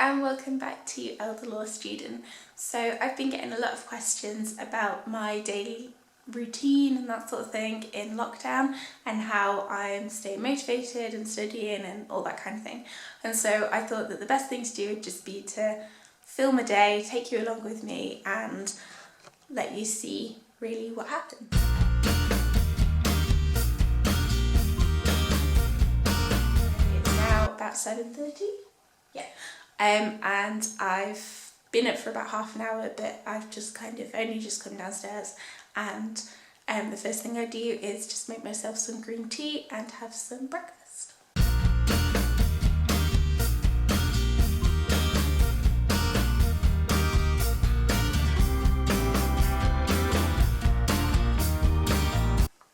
and welcome back to Elle the Law Student. So I've been getting a lot of questions about my daily routine and that sort of thing in lockdown and how I'm staying motivated and studying and all that kind of thing. And so I thought that the best thing to do would just be to film a day, take you along with me and let you see really what happened. It's now about 7:30. Yeah, and I've been up for about half an hour, but I've just kind of only just come downstairs, and the first thing I do is just make myself some green tea and have some breakfast.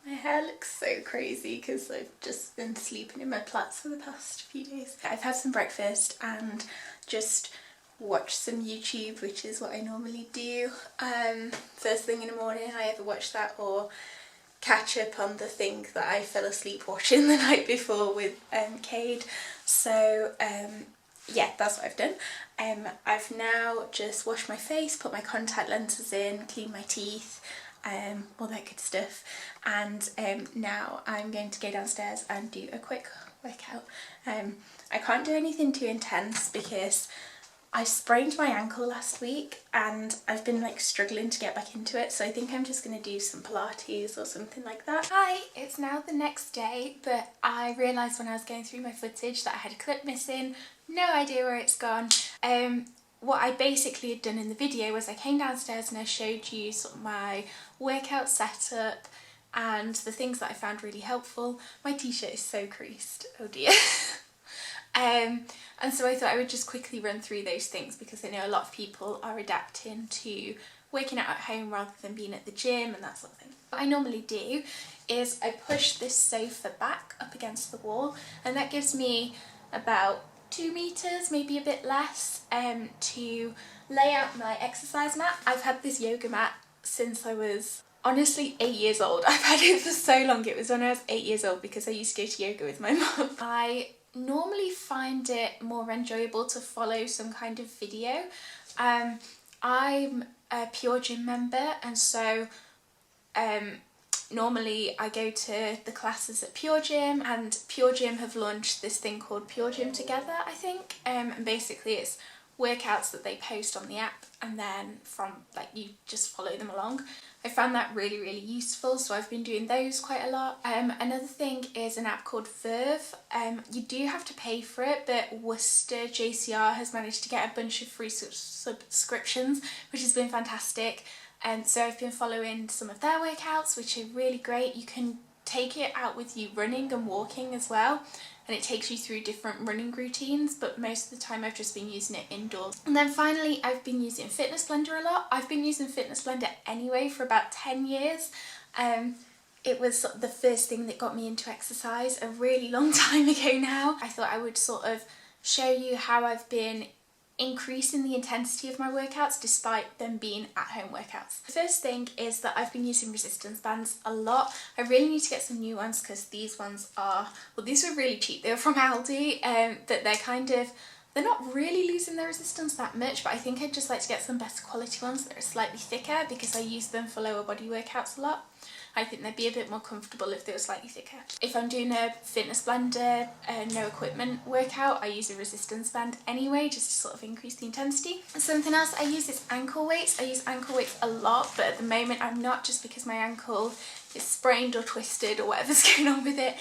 My hair looks so crazy because I've just been sleeping in my plaits for the past few days. I've had some breakfast and just watched some YouTube, which is what I normally do. First thing in the morning I either watch that or catch up on the thing that I fell asleep watching the night before with Cade. So yeah, that's what I've done. I've now just washed my face, put my contact lenses in, cleaned my teeth, all that good stuff, and now I'm going to go downstairs and do a quick workout. I can't do anything too intense because I sprained my ankle last week and I've been like struggling to get back into it, so I think I'm just going to do some Pilates or something like that. Hi, it's now the next day, but I realised when I was going through my footage that I had a clip missing, no idea where it's gone. What I basically had done in the video was I came downstairs and I showed you sort of my workout setup and the things that I found really helpful. My t-shirt is so creased, oh dear. And so I thought I would just quickly run through those things because I know a lot of people are adapting to working out at home rather than being at the gym and that sort of thing. What I normally do is I push this sofa back up against the wall, and that gives me about 2 meters, maybe a bit less, to lay out my exercise mat. I've had this yoga mat since I was honestly 8 years old. I've had it for so long. It was when I was 8 years old because I used to go to yoga with my mum. I normally find it more enjoyable to follow some kind of video. I'm a Pure Gym member, and so normally I go to the classes at Pure Gym, and Pure Gym have launched this thing called Pure Gym Together, I think, and basically it's workouts that they post on the app, and then from like you just follow them along. I found that really useful, so I've been doing those quite a lot. Another thing is an app called Verve. You do have to pay for it, but Worcester JCR has managed to get a bunch of free subscriptions, which has been fantastic. So I've been following some of their workouts, which are really great. You can take it out with you running and walking as well, and it takes you through different running routines, but most of the time I've just been using it indoors. And then finally I've been using Fitness Blender a lot. I've been using Fitness Blender anyway for about 10 years. It was sort of the first thing that got me into exercise a really long time ago now. I thought I would sort of show you how I've been increasing the intensity of my workouts despite them being at-home workouts. The first thing is that I've been using resistance bands a lot. I really need to get some new ones because these ones are, well, these were really cheap. They were from Aldi, but they're not really losing their resistance that much, but I think I'd just like to get some better quality ones that are slightly thicker because I use them for lower body workouts a lot. I think they'd be a bit more comfortable if they were slightly thicker. If I'm doing a Fitness Blender, no equipment workout, I use a resistance band anyway, just to sort of increase the intensity. And something else I use is ankle weights. I use ankle weights a lot, but at the moment I'm not, just because my ankle is sprained or twisted or whatever's going on with it.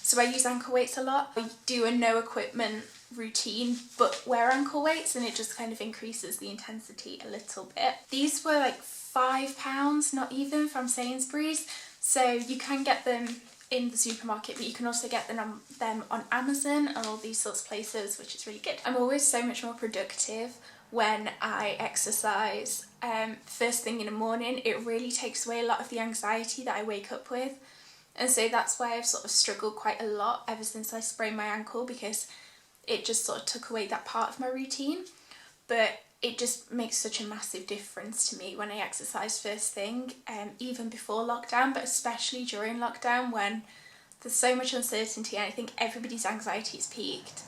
So I use ankle weights a lot. I do a no equipment routine but wear ankle weights, and it just kind of increases the intensity a little bit. These were like £5, not even, from Sainsbury's, so you can get them in the supermarket, but you can also get them on Amazon and all these sorts of places, which is really good. I'm always so much more productive when I exercise first thing in the morning. It really takes away a lot of the anxiety that I wake up with, and so that's why I've sort of struggled quite a lot ever since I sprained my ankle, because it just sort of took away that part of my routine. But it just makes such a massive difference to me when I exercise first thing, even before lockdown, but especially during lockdown when there's so much uncertainty and I think everybody's anxiety is peaked.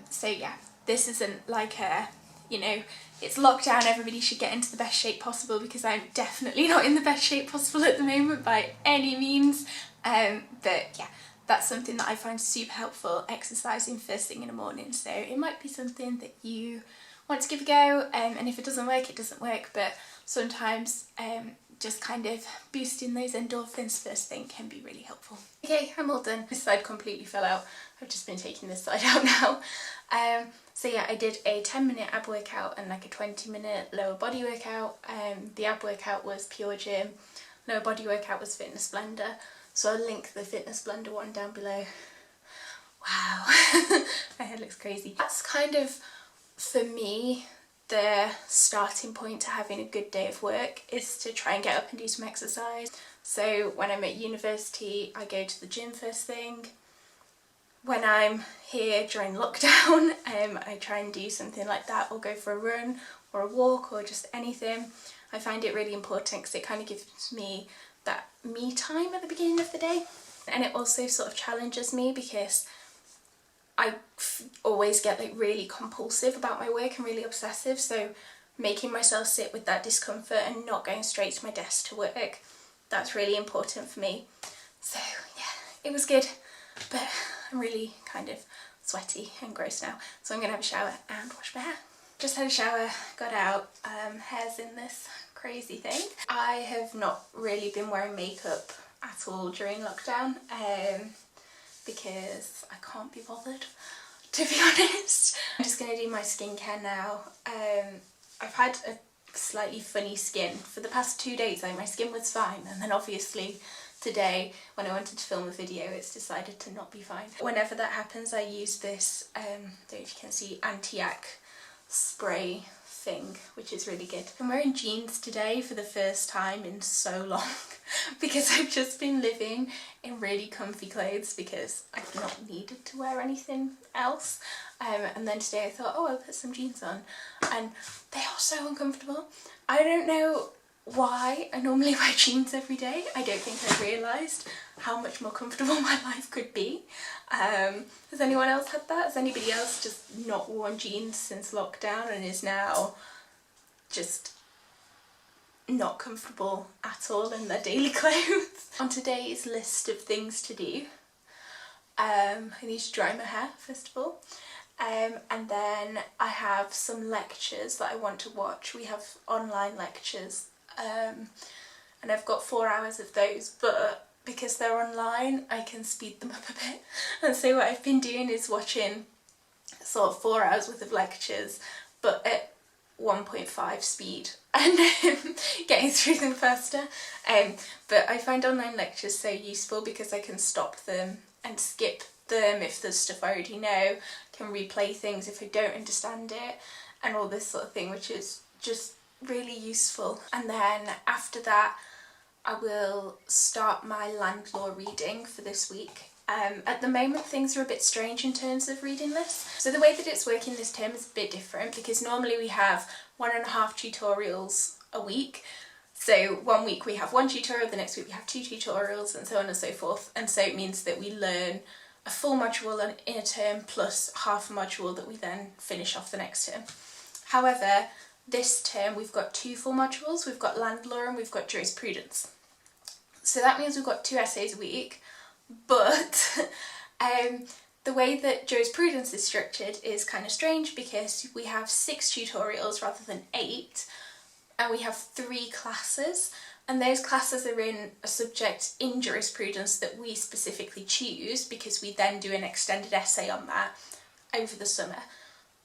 So yeah, this isn't like a, you know, it's lockdown, everybody should get into the best shape possible, because I'm definitely not in the best shape possible at the moment by any means. But yeah, that's something that I find super helpful, exercising first thing in the morning. So it might be something that you want to give a go, and if it doesn't work, it doesn't work, but sometimes just kind of boosting those endorphins first thing can be really helpful. Okay, I'm all done. This side completely fell out. I've just been taking this side out now. So yeah, I did a 10-minute ab workout and like a 20-minute lower body workout. The ab workout was Pure Gym, lower body workout was Fitness Blender. So I'll link the Fitness Blender one down below. Wow, my head looks crazy. That's kind of, for me, the starting point to having a good day of work is to try and get up and do some exercise. So when I'm at university, I go to the gym first thing. When I'm here during lockdown, I try and do something like that, or go for a run or a walk or just anything. I find it really important because it kind of gives me that me time at the beginning of the day, and it also sort of challenges me because I always get like really compulsive about my work and really obsessive, so making myself sit with that discomfort and not going straight to my desk to work, that's really important for me. So yeah, it was good, but I'm really kind of sweaty and gross now, so I'm gonna have a shower and wash my hair. Just had a shower, got out, hair's in this crazy thing. I have not really been wearing makeup at all during lockdown, because I can't be bothered, to be honest. I'm just going to do my skincare now. I've had a slightly funny skin for the past 2 days. Like, my skin was fine, and then obviously today when I wanted to film a video it's decided to not be fine. Whenever that happens I use this, I don't know if you can see, anti-acne spray thing, which is really good. I'm wearing jeans today for the first time in so long because I've just been living in really comfy clothes because I've not needed to wear anything else, and then today I thought, oh, I'll put some jeans on, and they are so uncomfortable. I don't know why I normally wear jeans every day. I don't think I realised how much more comfortable my life could be. Has anyone else had that? Has anybody else just not worn jeans since lockdown and is now just not comfortable at all in their daily clothes? On today's list of things to do, I need to dry my hair first of all, and then I have some lectures that I want to watch. We have online lectures, and I've got 4 hours of those, but because they're online I can speed them up a bit, and so what I've been doing is watching sort of 4 hours worth of lectures but at 1.5 speed and getting through them faster. But I find online lectures so useful because I can stop them and skip them if there's stuff I already know, can replay things if I don't understand it, and all this sort of thing, which is just really useful. And then after that I will start my land law reading for this week. At the moment things are a bit strange in terms of reading lists. So the way that it's working this term is a bit different because normally we have 1.5 tutorials a week. So 1 week we have 1 tutorial, the next week we have 2 tutorials, and so on and so forth. And so it means that we learn a full module in a term plus half a module that we then finish off the next term. However, this term we've got 2 full modules. We've got land law and we've got jurisprudence. So that means we've got 2 essays a week, but the way that jurisprudence is structured is kind of strange because we have 6 tutorials rather than 8, and we have 3 classes, and those classes are in a subject in jurisprudence that we specifically choose because we then do an extended essay on that over the summer.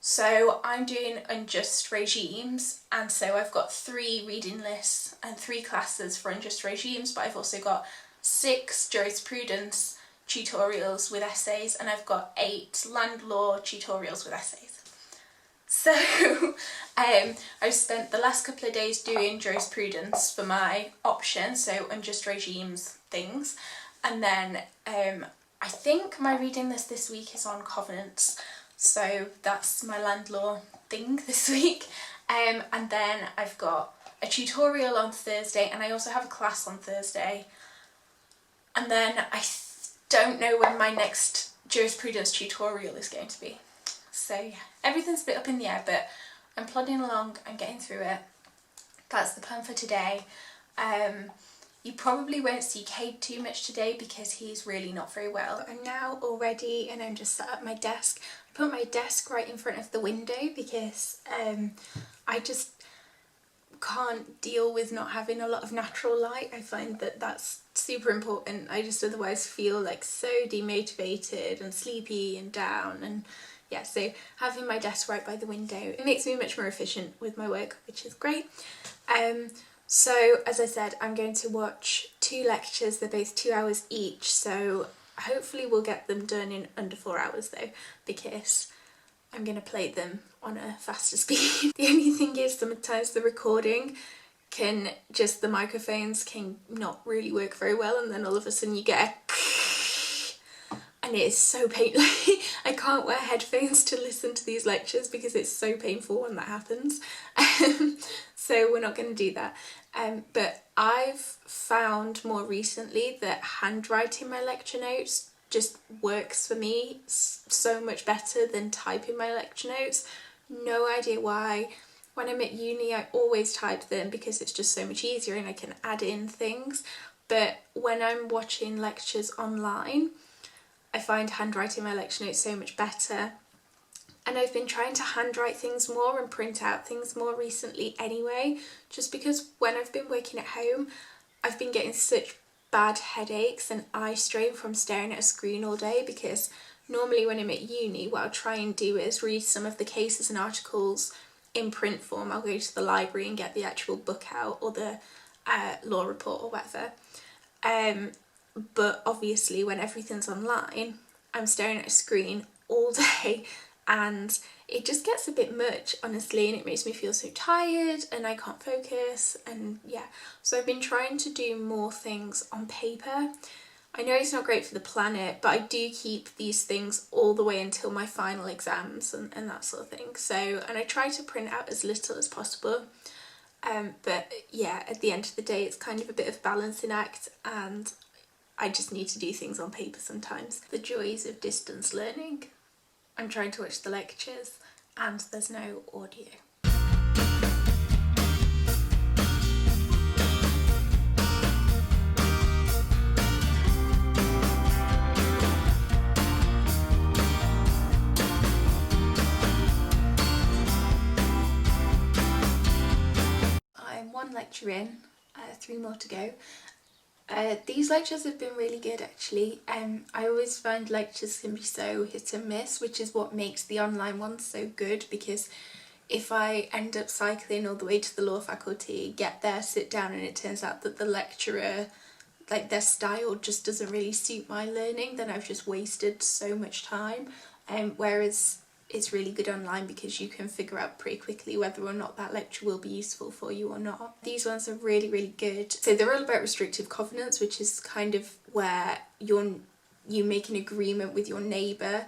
So I'm doing unjust regimes, and so I've got 3 reading lists and 3 classes for unjust regimes, but I've also got 6 jurisprudence tutorials with essays, and I've got 8 land law tutorials with essays. So I've spent the last couple of days doing jurisprudence for my option, so unjust regimes things, and then I think my reading list this week is on covenants. So that's my land law thing this week, and then I've got a tutorial on Thursday, and I also have a class on Thursday, and then I don't know when my next jurisprudence tutorial is going to be. So yeah, everything's a bit up in the air, but I'm plodding along, I'm getting through it. That's the plan for today. You probably won't see Cade too much today because he's really not very well. I'm now all ready and I'm just sat at my desk. I put my desk right in front of the window because I just can't deal with not having a lot of natural light. I find that that's super important. I just otherwise feel like so demotivated and sleepy and down, and yeah, so having my desk right by the window, it makes me much more efficient with my work, which is great. So as I said, I'm going to watch 2 lectures. They're both 2 hours each, so hopefully we'll get them done in under 4 hours though, because I'm going to play them on a faster speed. The only thing is sometimes the recording the microphones can not really work very well, and then all of a sudden you get a and it is so painful. I can't wear headphones to listen to these lectures because it's so painful when that happens. So we're not going to do that. But I've found more recently that handwriting my lecture notes just works for me so much better than typing my lecture notes. No idea why. When I'm at uni, I always type them because it's just so much easier and I can add in things. But when I'm watching lectures online, I find handwriting my lecture notes so much better. And I've been trying to handwrite things more and print out things more recently anyway, just because when I've been working at home, I've been getting such bad headaches and eye strain from staring at a screen all day, because normally when I'm at uni, what I'll try and do is read some of the cases and articles in print form. I'll go to the library and get the actual book out, or the law report or whatever. But obviously when everything's online, I'm staring at a screen all day and it just gets a bit much, honestly, and it makes me feel so tired and I can't focus, and yeah. So I've been trying to do more things on paper. I know it's not great for the planet, but I do keep these things all the way until my final exams and that sort of thing. So, and I try to print out as little as possible. But yeah, at the end of the day, it's kind of a bit of a balancing act, and I just need to do things on paper sometimes. The joys of distance learning. I'm trying to watch the lectures and there's no audio. I'm 1 lecture in, 3 more to go. These lectures have been really good actually. I always find lectures can be so hit and miss, which is what makes the online ones so good, because if I end up cycling all the way to the law faculty, get there, sit down, and it turns out that the lecturer, like their style just doesn't really suit my learning, then I've just wasted so much time. Whereas it's really good online because you can figure out pretty quickly whether or not that lecture will be useful for you or not. These ones are really, really good. So they're all about restrictive covenants, which is kind of where you make an agreement with your neighbour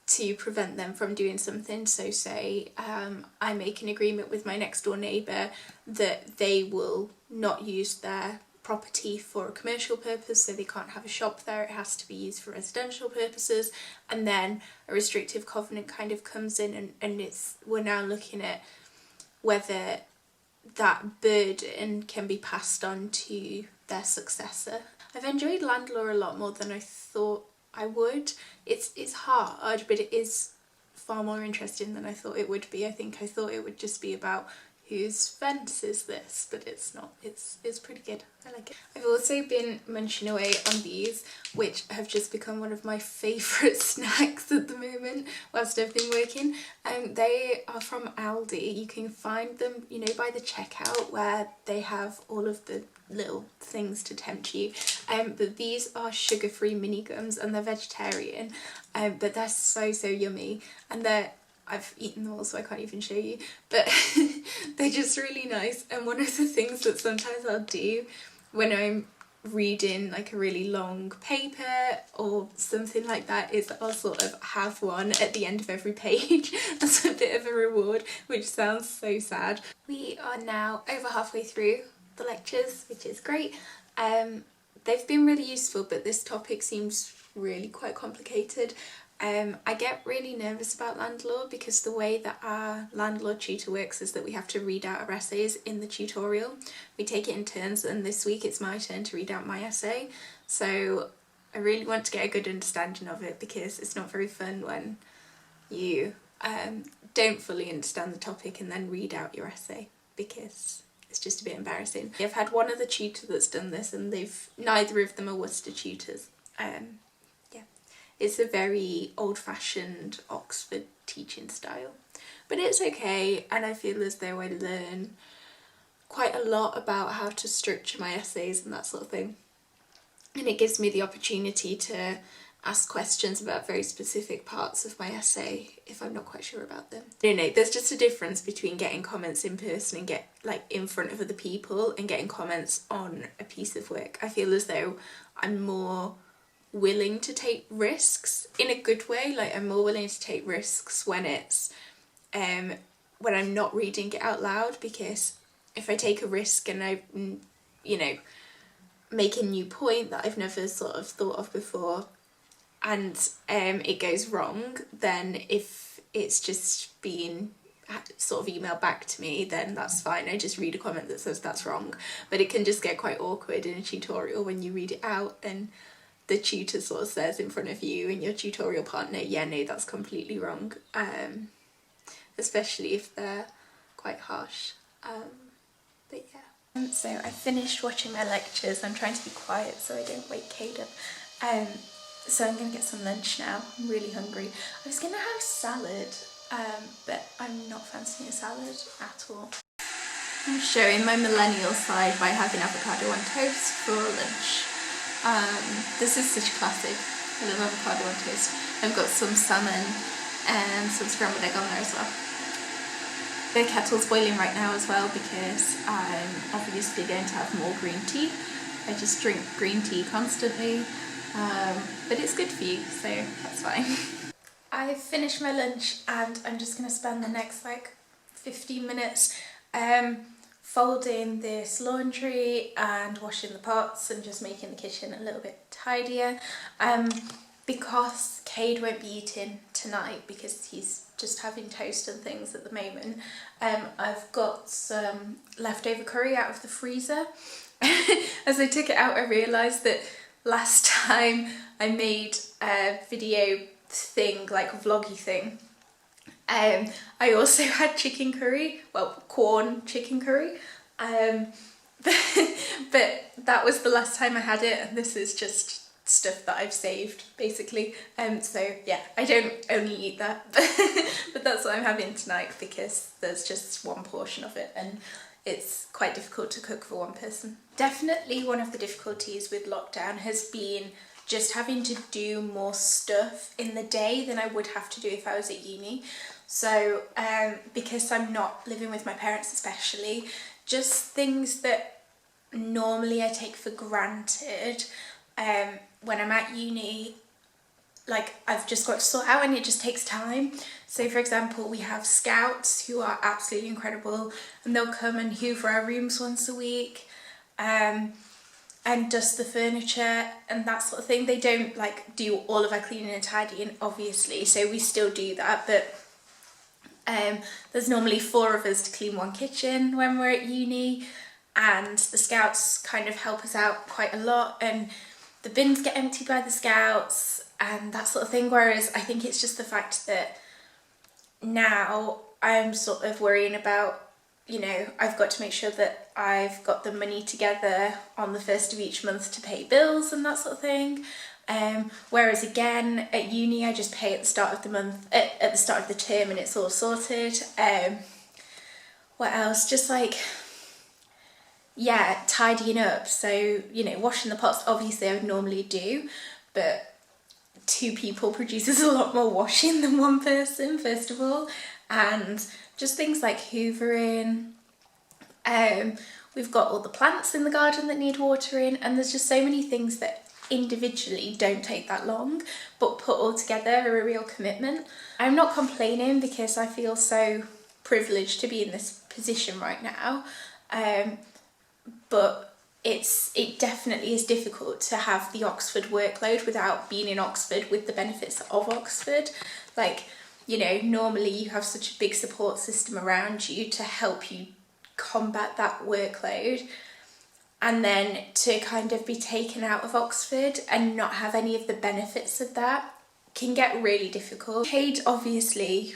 to prevent them from doing something. So say I make an agreement with my next door neighbour that they will not use their property for a commercial purpose, so they can't have a shop there, it has to be used for residential purposes, and then a restrictive covenant kind of comes in, and we're now looking at whether that burden can be passed on to their successor. I've enjoyed land law a lot more than I thought I would. It's hard, but it is far more interesting than I thought it would be. I think I thought it would just be about whose fence is this, but it's not. It's pretty good. I like it. I've also been munching away on these, which have just become one of my favourite snacks at the moment whilst I've been working. They are from Aldi. You can find them, you know, by the checkout where they have all of the little things to tempt you. But these are sugar-free mini gums and they're vegetarian, but they're so yummy, and I've eaten them all, so I can't even show you, but they're just really nice. And one of the things that sometimes I'll do when I'm reading like a really long paper or something like that is I'll sort of have one at the end of every page as a bit of a reward, which sounds so sad. We are now over halfway through the lectures, which is great. They've been really useful, but this topic seems really quite complicated. I get really nervous about landlord because the way that our landlord tutor works is that we have to read out our essays in the tutorial. We take it in turns, and this week it's my turn to read out my essay. So I really want to get a good understanding of it, because it's not very fun when you don't fully understand the topic and then read out your essay, because it's just a bit embarrassing. I've had one other tutor that's done this, and neither of them are Worcester tutors. Yeah, it's a very old-fashioned Oxford teaching style, but it's okay, and I feel as though I learn quite a lot about how to structure my essays and that sort of thing, and it gives me the opportunity to ask questions about very specific parts of my essay if I'm not quite sure about them. I don't know, there's just a difference between getting comments in person and in front of other people and getting comments on a piece of work. I feel as though I'm more willing to take risks in a good way. Like, I'm more willing to take risks when it's when I'm not reading it out loud, because if I take a risk and I, you know, make a new point that I've never sort of thought of before, and it goes wrong, then if it's just being sort of emailed back to me, then that's fine. I just read a comment that says that's wrong. But it can just get quite awkward in a tutorial when you read it out and the tutor sort of says in front of you and your tutorial partner, yeah, no, that's completely wrong. Especially if they're quite harsh. But yeah. So I finished watching my lectures. I'm trying to be quiet so I don't wake Cade up. So I'm going to get some lunch now. I'm really hungry. I was going to have salad, but I'm not fancying a salad at all. I'm showing my millennial side by having avocado on toast for lunch. This is such a classic. I love avocado on toast. I've got some salmon and some scrambled egg on there as well. The kettle's boiling right now as well, because I'm obviously going to have more green tea. I just drink green tea constantly. But it's good for you, so that's fine. I've finished my lunch and I'm just going to spend the next 15 minutes folding this laundry and washing the pots and just making the kitchen a little bit tidier. Because Cade won't be eating tonight because he's just having toast and things at the moment, I've got some leftover curry out of the freezer. As I took it out, I realised that last time I made a video thing, a vloggy thing, I also had chicken curry, well, corn chicken curry, but that was the last time I had it, and this is just stuff that I've saved, basically. So yeah, I don't only eat that, but that's what I'm having tonight, because there's just one portion of it and it's quite difficult to cook for one person. Definitely one of the difficulties with lockdown has been just having to do more stuff in the day than I would have to do if I was at uni. So because I'm not living with my parents especially, just things that normally I take for granted when I'm at uni, I've just got to sort out, and it just takes time. So for example, we have scouts who are absolutely incredible, and they'll come and hoover our rooms once a week and dust the furniture and that sort of thing. They don't do all of our cleaning and tidying, obviously, so we still do that, but there's normally 4 of us to clean one kitchen when we're at uni, and the scouts kind of help us out quite a lot, and the bins get emptied by the scouts and that sort of thing. Whereas I think it's just the fact that now I'm sort of worrying about, I've got to make sure that I've got the money together on the 1st of each month to pay bills and that sort of thing. Whereas again, at uni, I just pay at the start of the month, at the start of the term, and it's all sorted. What else? Just yeah, tidying up. So, washing the pots, obviously I would normally do, but 2 people produces a lot more washing than 1 person, first of all. And just things like hoovering. We've got all the plants in the garden that need watering, and there's just so many things that individually don't take that long, but put all together are a real commitment. I'm not complaining because I feel so privileged to be in this position right now, but it definitely is difficult to have the Oxford workload without being in Oxford with the benefits of Oxford. Like, you know, normally you have such a big support system around you to help you combat that workload, and then to kind of be taken out of Oxford and not have any of the benefits of that can get really difficult. Cade obviously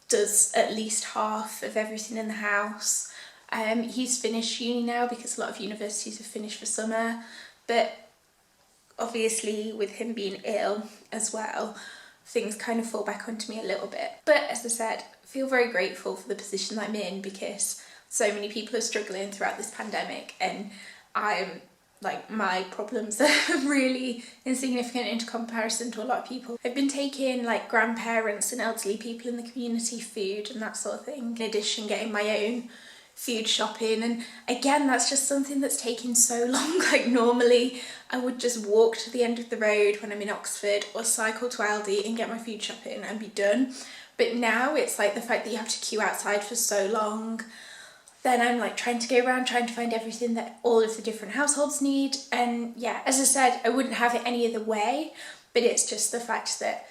does at least half of everything in the house. He's finished uni now because a lot of universities have finished for summer, but obviously with him being ill as well, things kind of fall back onto me a little bit. But as I said, I feel very grateful for the position that I'm in, because so many people are struggling throughout this pandemic, and I'm like, my problems are really insignificant in comparison to a lot of people. I've been taking like grandparents and elderly people in the community food and that sort of thing, in addition getting my own food shopping, and again that's just something that's taken so long. Like, normally I would just walk to the end of the road when I'm in Oxford, or cycle to Aldi and get my food shopping and be done. But now it's like the fact that you have to queue outside for so long, then I'm like trying to go around trying to find everything that all of the different households need. And yeah, as I said, I wouldn't have it any other way, but it's just the fact that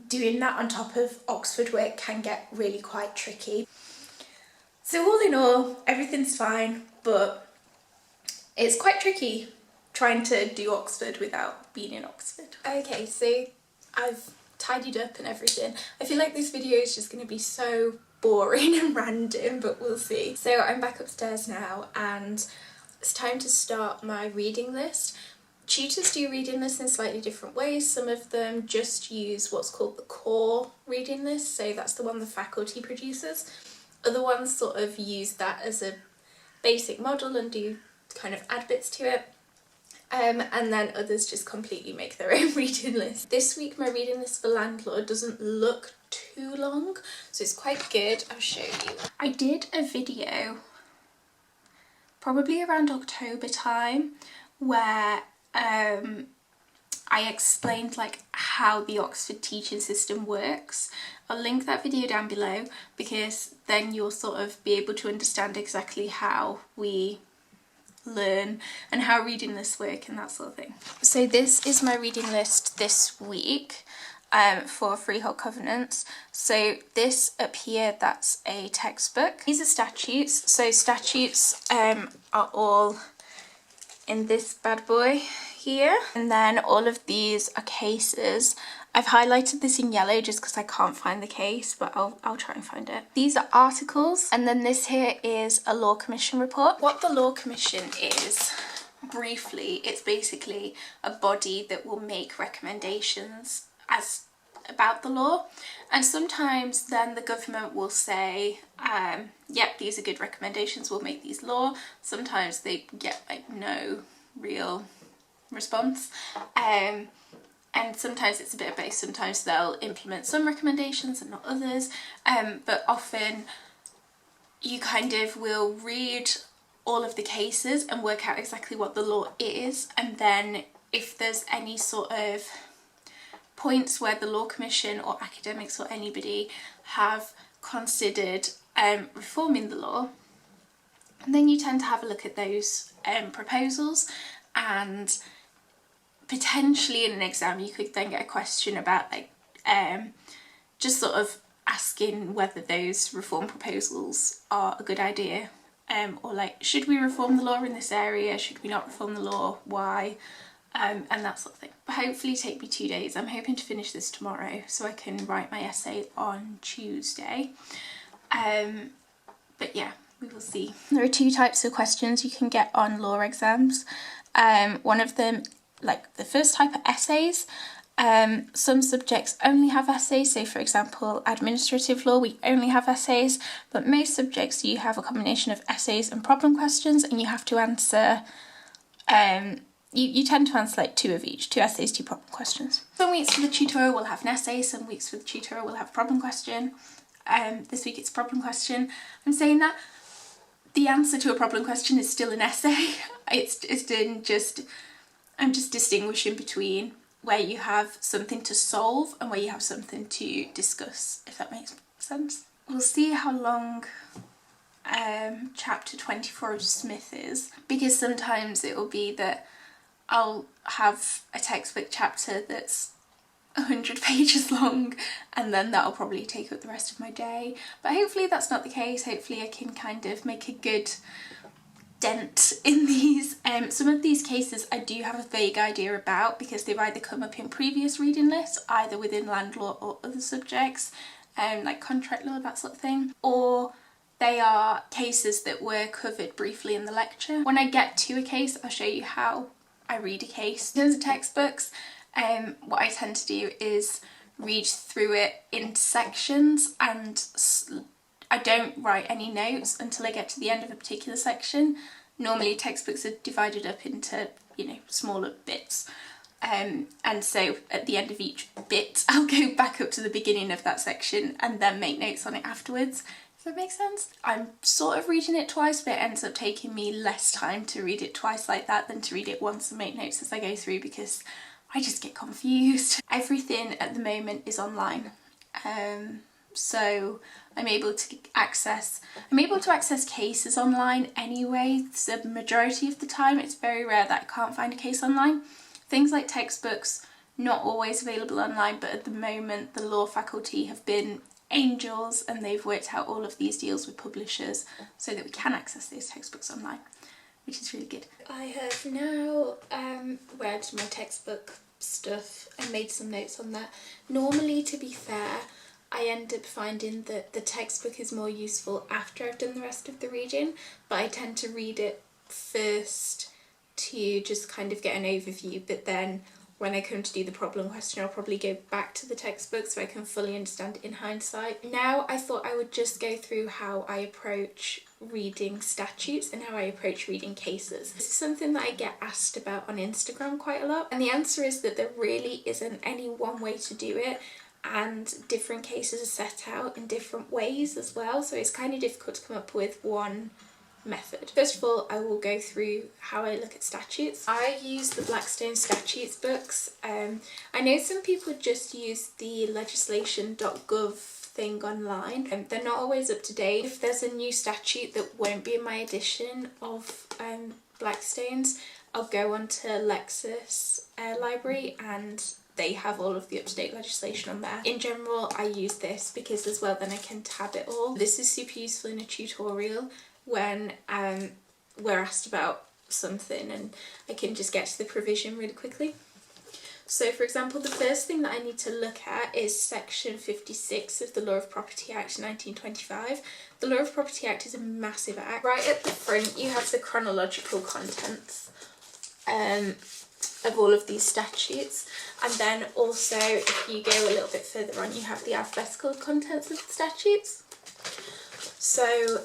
doing that on top of Oxford work can get really quite tricky. So all in all, everything's fine, but it's quite tricky trying to do Oxford without being in Oxford. Okay, so I've tidied up and everything. I feel like this video is just going to be so boring and random, but we'll see. So I'm back upstairs now, and it's time to start my reading list. Tutors do reading lists in slightly different ways. Some of them just use what's called the core reading list, so that's the one the faculty produces. Other ones sort of use that as a basic model and do kind of add bits to it. And then others just completely make their own reading list. This week my reading list for Landlord doesn't look too long, so it's quite good. I'll show you. I did a video probably around October time where I explained like how the Oxford teaching system works. I'll link that video down below, because then you'll sort of be able to understand exactly how we learn and how reading lists work and that sort of thing. So this is my reading list this week for Freehold Covenants. So this up here, that's a textbook. These are statutes. So statutes are all in this bad boy here, and then all of these are cases. I've highlighted this in yellow just because I can't find the case, but I'll try and find it. These are articles, and then this here is a Law Commission report. What the Law Commission is, briefly, it's basically a body that will make recommendations about the law, and sometimes then the government will say, yep, these are good recommendations, we'll make these law. Sometimes they get like no real response, and sometimes it's a bit of both. Sometimes they'll implement some recommendations and not others, but often you kind of will read all of the cases and work out exactly what the law is, and then if there's any sort of points where the Law Commission or academics or anybody have considered reforming the law, and then you tend to have a look at those proposals, and potentially in an exam you could then get a question about like just sort of asking whether those reform proposals are a good idea, or like, should we reform the law in this area, should we not reform the law, why, and that sort of thing. But hopefully take me 2 days. I'm hoping to finish this tomorrow so I can write my essay on Tuesday. But yeah, we will see. There are 2 types of questions you can get on law exams. One of them, like the first type, are essays. Some subjects only have essays, so for example administrative law, we only have essays, but most subjects you have a combination of essays and problem questions, and you have to answer you tend to answer like 2 of each, 2 essays, 2 problem questions. Some weeks for the tutorial will have an essay, some weeks for the tutorial will have a problem question. This week it's a problem question. I'm saying that the answer to a problem question is still an essay. I'm just distinguishing between where you have something to solve and where you have something to discuss, if that makes sense. We'll see how long chapter 24 of Smithers, because sometimes it will be that I'll have a textbook chapter that's 100 pages long, and then that'll probably take up the rest of my day. But hopefully that's not the case. Hopefully I can kind of make a good dent in these. Some of these cases I do have a vague idea about, because they've either come up in previous reading lists, either within land law or other subjects, like contract law, that sort of thing, or they are cases that were covered briefly in the lecture. When I get to a case, I'll show you how I read a case. In terms of textbooks, what I tend to do is read through it in sections, and I don't write any notes until I get to the end of a particular section. Normally textbooks are divided up into, you know, smaller bits. And so at the end of each bit, I'll go back up to the beginning of that section and then make notes on it afterwards. Does that make sense? I'm sort of reading it twice, but it ends up taking me less time to read it twice like that than to read it once and make notes as I go through, because I just get confused. Everything at the moment is online. So I'm able to access cases online anyway. So the majority of the time, it's very rare that I can't find a case online. Things like textbooks, not always available online, but at the moment the law faculty have been angels and they've worked out all of these deals with publishers so that we can access those textbooks online, which is really good. I have now read my textbook stuff and made some notes on that. Normally, to be fair, I end up finding that the textbook is more useful after I've done the rest of the reading, but I tend to read it first to just kind of get an overview, but then when I come to do the problem question, I'll probably go back to the textbook so I can fully understand it in hindsight. Now I thought I would just go through how I approach reading statutes and how I approach reading cases. This is something that I get asked about on Instagram quite a lot, and the answer is that there really isn't any one way to do it, and different cases are set out in different ways as well, so it's kind of difficult to come up with one method. First of all, I will go through how I look at statutes. I use the Blackstone statutes books. I know some people just use the legislation.gov thing online. They're not always up to date. If there's a new statute that won't be in my edition of Blackstone's, I'll go onto Lexis library and they have all of the up-to-date legislation on there. In general, I use this because as well then I can tab it all. This is super useful in a tutorial when we're asked about something and I can just get to the provision really quickly. So for example, the first thing that I need to look at is section 56 of the Law of Property Act 1925. The Law of Property Act is a massive act. Right at the front you have the chronological contents of all of these statutes, and then also if you go a little bit further on you have the alphabetical contents of the statutes. So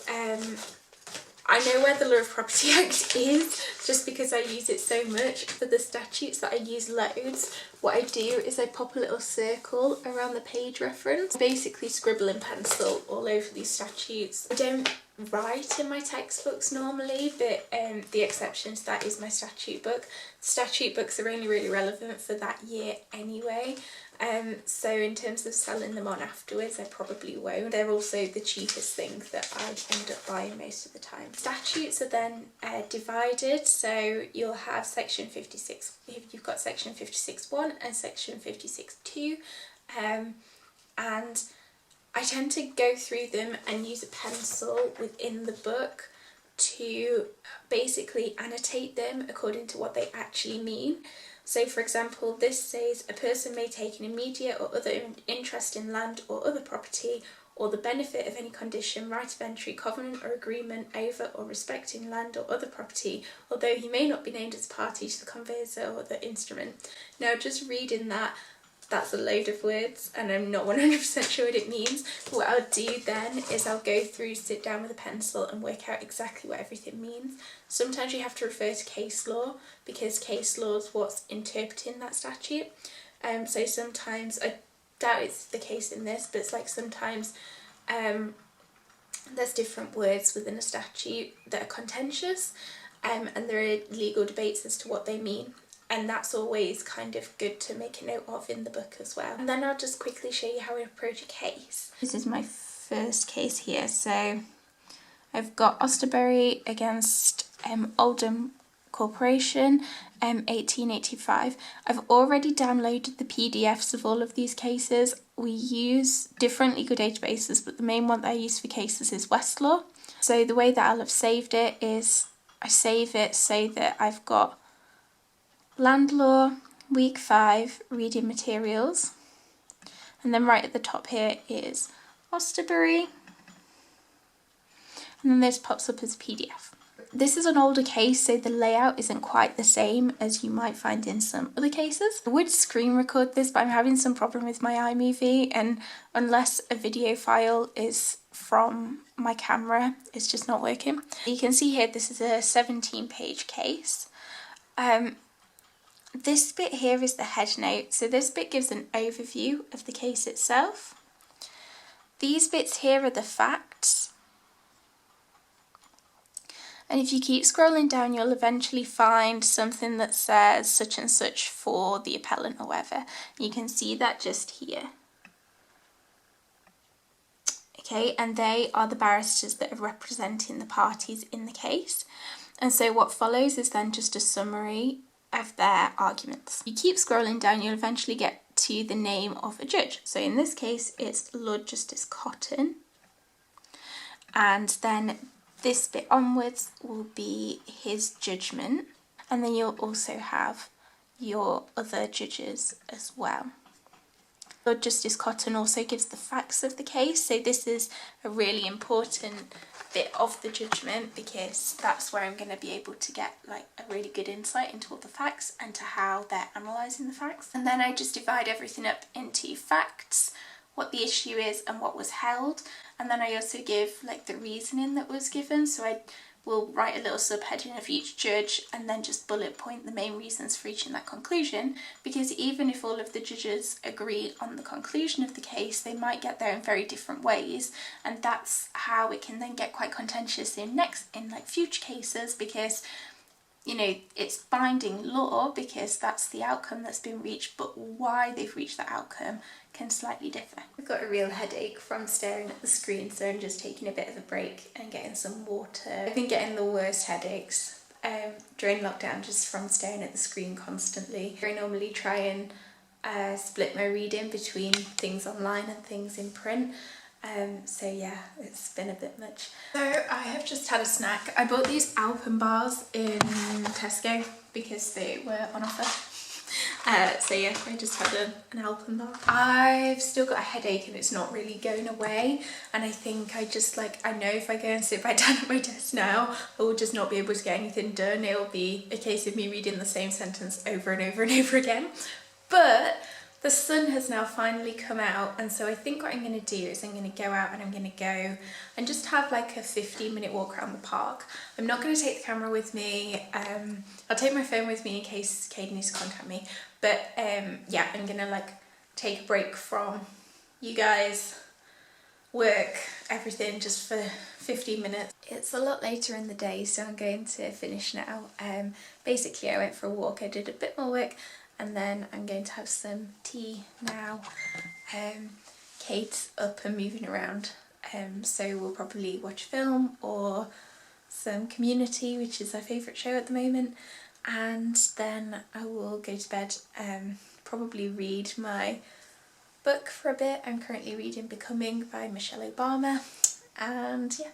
I know where the Law of Property Act is just because I use it so much for the statutes that I use loads. What I do is I pop a little circle around the page reference, basically scribble in pencil all over these statutes. I don't write in my textbooks normally, but the exception to that is my statute book. Statute books are only really relevant for that year anyway. So in terms of selling them on afterwards, I probably won't. They're also the cheapest thing that I end up buying most of the time. Statutes are then divided, so you'll have section 56, you've got section 56.1 and section 56.2, and I tend to go through them and use a pencil within the book to basically annotate them according to what they actually mean. So for example, this says a person may take an immediate or other interest in land or other property, or the benefit of any condition, right of entry, covenant or agreement over or respecting land or other property, although he may not be named as party to the conveyancer or the instrument. Now just reading that, that's a load of words and I'm not 100% sure what it means. But what I'll do then is I'll go through, sit down with a pencil and work out exactly what everything means. Sometimes you have to refer to case law because case law is what's interpreting that statute. So sometimes, I doubt it's the case in this, but it's like sometimes there's different words within a statute that are contentious and there are legal debates as to what they mean. And that's always kind of good to make a note of in the book as well. And then I'll just quickly show you how I approach a case. This is my first case here. So I've got Osterbury against Oldham Corporation, 1885. I've already downloaded the PDFs of all of these cases. We use different legal databases, but the main one that I use for cases is Westlaw. So the way that I'll have saved it is I save it so that I've got Land Law, Week 5, Reading Materials, and then right at the top here is Osterbury, and then this pops up as a PDF. This is an older case, so the layout isn't quite the same as you might find in some other cases. I would screen record this, but I'm having some problem with my iMovie, and unless a video file is from my camera, it's just not working. You can see here this is a 17-page case. This bit here is the head note, so this bit gives an overview of the case itself. These bits here are the facts. And if you keep scrolling down, you'll eventually find something that says such and such for the appellant or whatever. You can see that just here. Okay, and they are the barristers that are representing the parties in the case. And so what follows is then just a summary of their arguments. You keep scrolling down, you'll eventually get to the name of a judge. So in this case, it's Lord Justice Cotton. And then this bit onwards will be his judgment. And then you'll also have your other judges as well. Lord Justice Cotton also gives the facts of the case. So this is a really important bit of the judgment because that's where I'm going to be able to get like a really good insight into all the facts and to how they're analysing the facts. And then I just divide everything up into facts, what the issue is and what was held, and then I also give like the reasoning that was given. So I will write a little subheading of each judge and then just bullet point the main reasons for reaching that conclusion, because even if all of the judges agree on the conclusion of the case, they might get there in very different ways, and that's how it can then get quite contentious in like future cases, because you know, it's binding law because that's the outcome that's been reached, but why they've reached that outcome can slightly differ. I've got a real headache from staring at the screen, so I'm just taking a bit of a break and getting some water. I've been getting the worst headaches during lockdown just from staring at the screen constantly. I normally try and split my reading between things online and things in print. So yeah, it's been a bit much. So I have just had a snack. I bought these Alpen bars in Tesco because they were on offer. So yeah, I just had an Alpen bar. I've still got a headache and it's not really going away, and I think I know if I go and sit back down at my desk now, I will just not be able to get anything done. It'll be a case of me reading the same sentence over and over and over again. But the sun has now finally come out, and so I think what I'm going to do is I'm going to go out and I'm going to go and just have like a 15-minute walk around the park. I'm not going to take the camera with me. I'll take my phone with me in case Kate needs to contact me. But yeah, I'm going to like take a break from you guys, work, everything, just for 15 minutes. It's a lot later in the day, so I'm going to finish now. Basically, I went for a walk, I did a bit more work, and then I'm going to have some tea now. Kate's up and moving around, so we'll probably watch a film or some Community, which is our favourite show at the moment, and then I will go to bed, probably read my book for a bit. I'm currently reading Becoming by Michelle Obama, and yeah,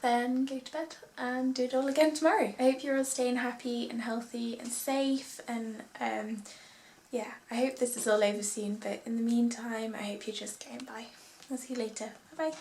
then go to bed and do it all again tomorrow. I hope you're all staying happy and healthy and safe, and yeah, I hope this is all over soon, but in the meantime I hope you're just getting by. I'll see you later. Bye bye.